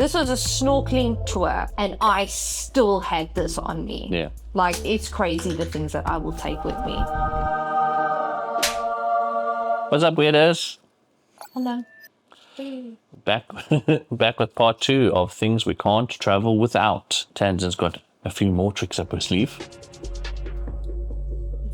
This was a snorkeling tour and I still had this on me. Yeah. Like, it's crazy the things that I will take with me. What's up, weirdos? Hello. Back with part 2 of things we can't travel without. Tanzinne's got a few more tricks up her sleeve.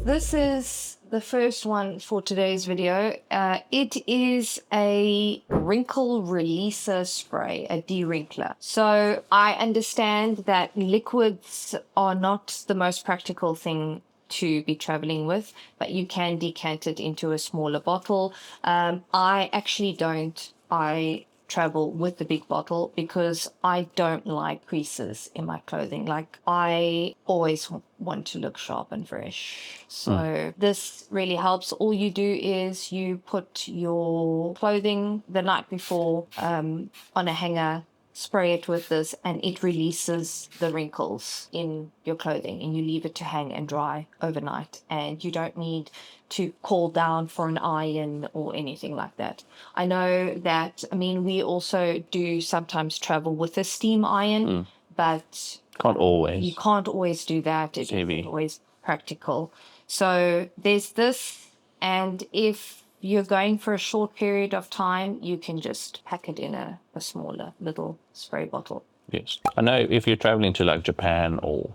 This is the first one for today's video. It is a wrinkle releaser spray, a De-Wrinkler. So I understand that liquids are not the most practical thing to be traveling with, but you can decant it into a smaller bottle. I actually don't. I travel with the big bottle because I don't like creases in my clothing. Like, I always want to look sharp and fresh. So this really helps. All you do is you put your clothing the night before on a hanger, spray it with this, and it releases the wrinkles in your clothing, and you leave it to hang and dry overnight, and you don't need to call down for an iron or anything like that. I know that, I mean, we also do sometimes travel with a steam iron, but Can't always. you can't always do that. It's heavy. always practical. So there's this, and if you're going for a short period of time, you can just pack it in a smaller little spray bottle. Yes. I know if you're traveling to like Japan or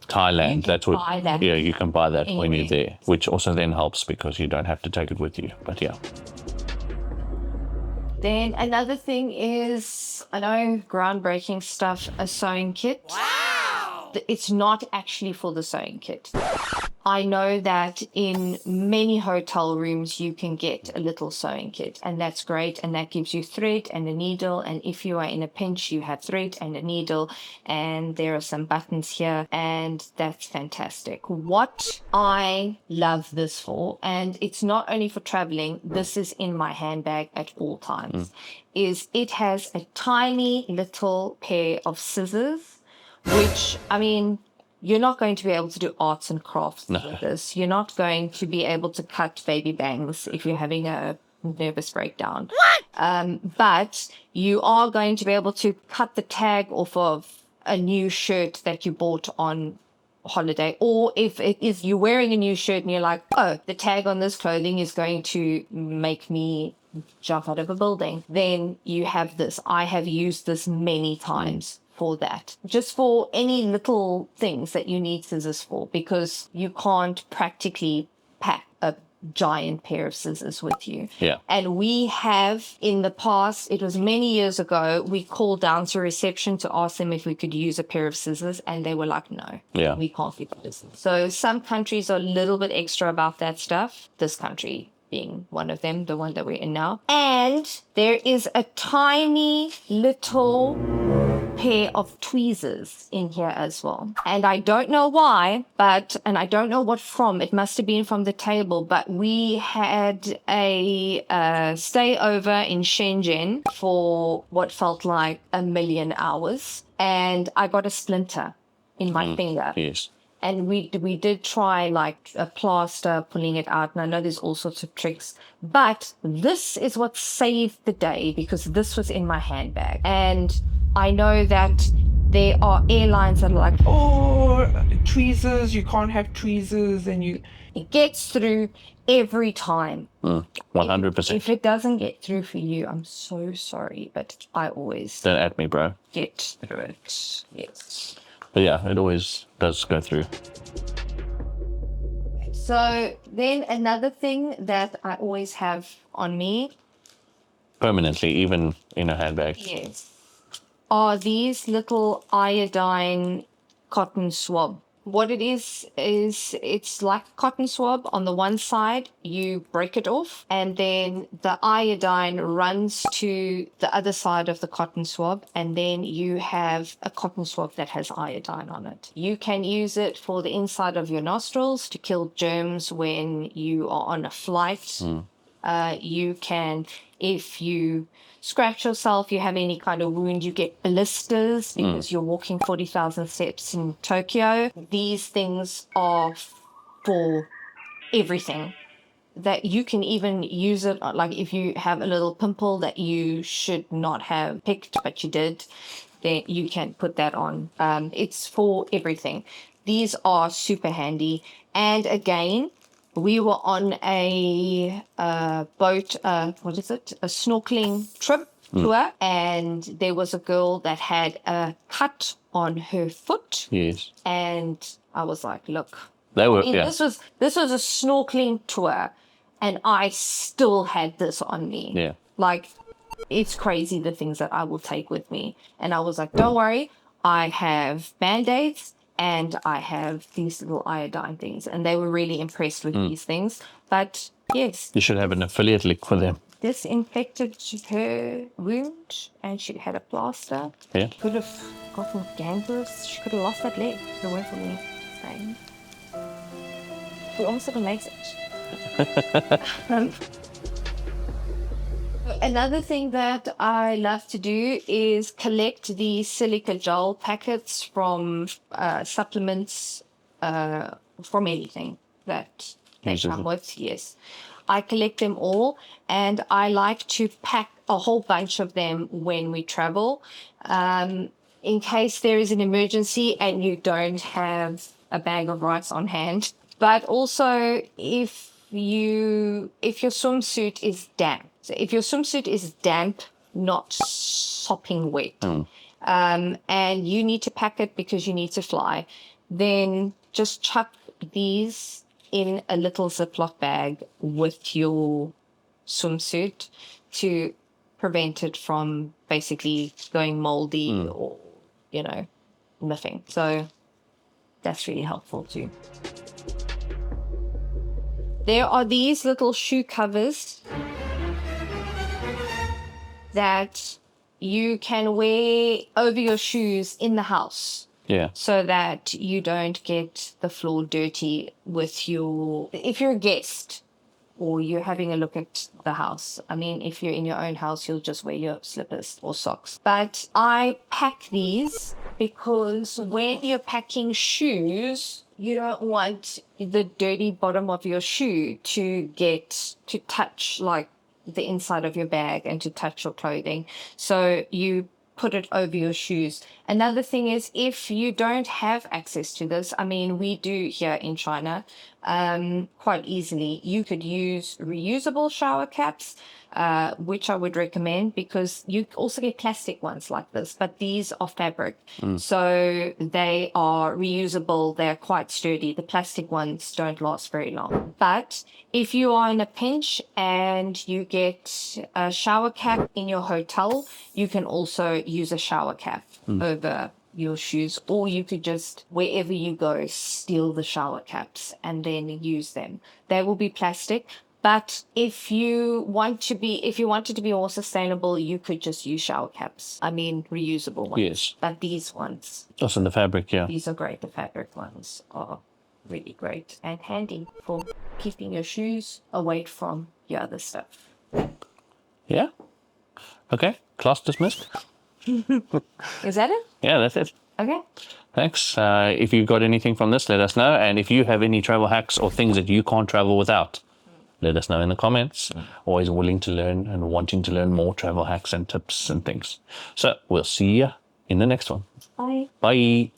Thailand, that's what, buy that yeah, you can buy that when you're anywhere. there, which also then helps because you don't have to take it with you. But yeah. Then another thing is, I know, groundbreaking stuff, a sewing kit. Wow! It's not actually for the sewing kit. I know that in many hotel rooms you can get a little sewing kit, and that's great, and that gives you thread and a needle, and if you are in a pinch you have thread and a needle, and there are some buttons here, and that's fantastic. What I love this for, and it's not only for traveling, this is in my handbag at all times, is it has a tiny little pair of scissors, which, I mean, you're not going to be able to do arts and crafts with this. You're not going to be able to cut baby bangs if you're having a nervous breakdown. What? But you are going to be able to cut the tag off of a new shirt that you bought on holiday. Or if it is you're wearing a new shirt and you're like, oh, the tag on this clothing is going to make me jump out of a building, then you have this. I have used this many times for that, just for any little things that you need scissors for, because you can't practically pack a giant pair of scissors with you. Yeah. And we have in the past, it was many years ago, we called down to reception to ask them if we could use a pair of scissors, and they were like, no, we can't give you this. So some countries are a little bit extra about that stuff. This country being one of them, the one that we're in now. And there is a tiny little pair of tweezers in here as well, and I don't know why, and I don't know what from. It must have been from the table, but we had a stay over in Shenzhen for what felt like a million hours, and I got a splinter in my finger. Yes. And we did try like a plaster, pulling it out, and I know there's all sorts of tricks, but this is what saved the day, because this was in my handbag. And I know that there are airlines that are like, oh, tweezers, you can't have tweezers, and it gets through every time. 100%. If it doesn't get through for you, I'm so sorry, but I always Don't at me, bro. get through it. Yes. But yeah, it always does go through. So then another thing that I always have on me, Permanently, even in a handbag. yes, are these little iodine cotton swab. What it is it's like cotton swab. On the one side, you break it off, and then the iodine runs to the other side of the cotton swab, and then you have a cotton swab that has iodine on it. You can use it for the inside of your nostrils to kill germs when you are on a flight. You can, if you scratch yourself, you have any kind of wound, you get blisters because you're walking 40,000 steps in Tokyo. These things are for everything. that you can even use it, like if you have a little pimple that you should not have picked, but you did, then you can put that on. It's for everything. These are super handy. And again, we were on a boat, what is it? A snorkeling trip tour, and there was a girl that had a cut on her foot. Yes. And I was like, look, They were, this was a snorkeling tour, and I still had this on me. Yeah. Like, it's crazy the things that I will take with me. And I was like, don't worry, I have Band-Aids and I have these little iodine things. And they were really impressed with these things. But yes. You should have an affiliate link for them. Disinfected her wound and she had a plaster. Yeah. Could have gotten gangrous. She could have lost that leg. It away from me. Same. We almost didn't make it. Another thing that I love to do is collect the Silica Gel packets from supplements, from anything that they come with. Yes. I collect them all, and I like to pack a whole bunch of them when we travel, in case there is an emergency and you don't have a bag of rice on hand. But also if your swimsuit is damp. So if your swimsuit is damp, not sopping wet, and you need to pack it because you need to fly, then just chuck these in a little Ziploc bag with your swimsuit to prevent it from basically going moldy or, nothing. So that's really helpful too. There are these little shoe covers that you can wear over your shoes in the house. Yeah. So that you don't get the floor dirty if you're a guest or you're having a look at the house. I mean, if you're in your own house, you'll just wear your slippers or socks. But I pack these because when you're packing shoes, you don't want the dirty bottom of your shoe to touch like the inside of your bag and to touch your clothing. So you put it over your shoes. Another thing is, if you don't have access to this, I mean, we do here in China quite easily, you could use reusable shower caps, which I would recommend because you also get plastic ones like this, but these are fabric. So they are reusable. They're quite sturdy. The plastic ones don't last very long. But if you are in a pinch and you get a shower cap in your hotel, you can also use a shower cap over your shoes, or you could just, wherever you go, steal the shower caps and then use them. They will be plastic. But if you wanted to be more sustainable, you could just use shower caps. I mean, reusable ones. Yes. But these ones. Also in the fabric, yeah. These are great. The fabric ones are really great and handy for keeping your shoes away from your other stuff. Yeah. Okay. Class dismissed. Is that it? Yeah, that's it. Okay. Thanks. If you've got anything from this, let us know. And if you have any travel hacks or things that you can't travel without, let us know in the comments. Always willing to learn and wanting to learn more travel hacks and tips and things. So we'll see you in the next one. Bye. Bye.